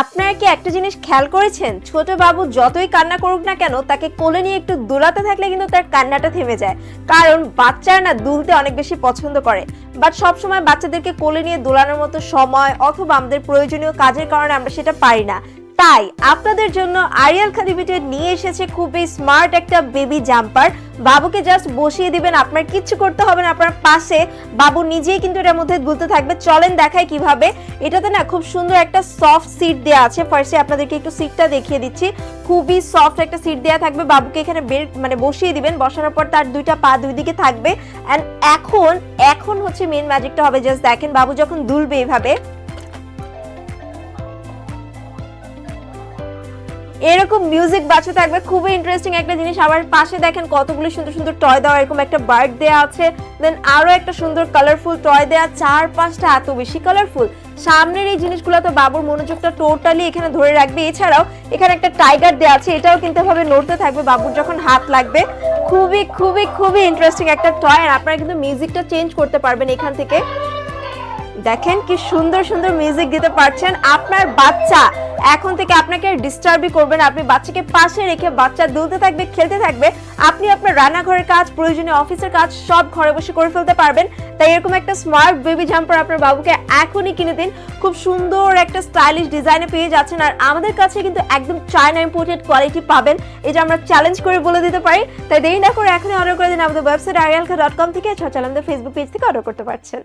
আপনারা কি একটা জিনিস খেয়াল করেছেন, ছোট বাবু যতই কান্না করুক না কেন তাকে কোলে নিয়ে একটু দোলাতে থাকলে কিন্তু তার কান্নাটা থেমে যায়। কারণ বাচ্চারা না দুলতে অনেক বেশি পছন্দ করে, বাট সবসময় বাচ্চাদেরকে কোলে নিয়ে দোলানোর মতো সময় অথবা আমাদের প্রয়োজনীয় কাজের কারণে আমরা সেটা পারি না। তাই আপনাদের জন্য আরিয়াল খান লিমিটেড নিয়ে এসেছে খুবই স্মার্ট একটা বেবি জাম্পার। বাবুকে জাস্ট বসিয়ে দিবেন, আপনার কিচ্ছু করতে হবে না, আপনার পাশে বাবু নিজেই কিন্তু এটার মধ্যে দুলতে থাকবে। চলেন দেখাই কিভাবে। এটাতে না খুব সুন্দর একটা সফট সিট দেওয়া আছে। ফার্স্টে আপনাদেরকে একটু সিটটা দেখিয়ে দিচ্ছি। খুবই সফট একটা সিট দেওয়া থাকবে, বাবুকে এখানে বসিয়ে দিবেন। বসানোর পর তার দুইটা পা দুই দিকে থাকবে। এন্ড এখন হচ্ছে মেন ম্যাজিকটা হবে। জাস্ট দেখেন, বাবু যখন দুলবে এইভাবে এরকম মিউজিক বাজতে থাকবে। খুবই ইন্টারেস্টিং একটা জিনিস। আবার পাশে দেখেন কতগুলো সুন্দর সুন্দর টয় দেওয়া, এরকম একটা বার্ড দেওয়া আছে, দেন আরো একটা সুন্দর কালারফুল টয় দেওয়া, চার পাঁচটা এত বেশি কালারফুল। সামনের এই জিনিসগুলো তো বাবুর মনোযোগটা টোটালি এখানে ধরে রাখবে। এছাড়াও এখানে একটা টাইগার দেওয়া আছে, এটাও কিন্তু ভাবে নড়তে থাকবে বাবুর যখন হাত লাগবে। খুবই খুবই খুবই ইন্টারেস্টিং একটা টয়। আর আপনারা কিন্তু মিউজিকটা চেঞ্জ করতে পারবেন এখান থেকে। দেখেন কি সুন্দর সুন্দর মিউজিক দিতে পারছেন। আপনার বাচ্চা এখন থেকে আপনাকে ডিস্টার্বই করবে না। আপনি বাচ্চাকে পাশে রেখে বাচ্চা দুলতে থাকবে, খেলতে থাকবে। আপনি আপনার রান্নাঘরের কাজ, প্রয়োজনীয় অফিসের কাজ সব ঘরে বসে করে ফেলতে পারবেন। তাই এরকম একটা স্মার্ট বেবি জাম্পার আপনার বাবুকে এখনই কিনে দিন। খুব সুন্দর একটা স্টাইলিশ ডিজাইনে পেয়ে যাচ্ছেন। আর আমাদের কাছে কিন্তু একদম চায়না ইম্পোর্টেড কোয়ালিটি পাবেন, এটা আমরা চ্যালেঞ্জ করে বলে দিতে পারি। তাই দেরি না করে এখনই অর্ডার করে দিন আমাদের ওয়েবসাইট arialkha.com থেকে। এছাড়া আমাদের ফেসবুক পেজ থেকে অর্ডার করতে পারছেন।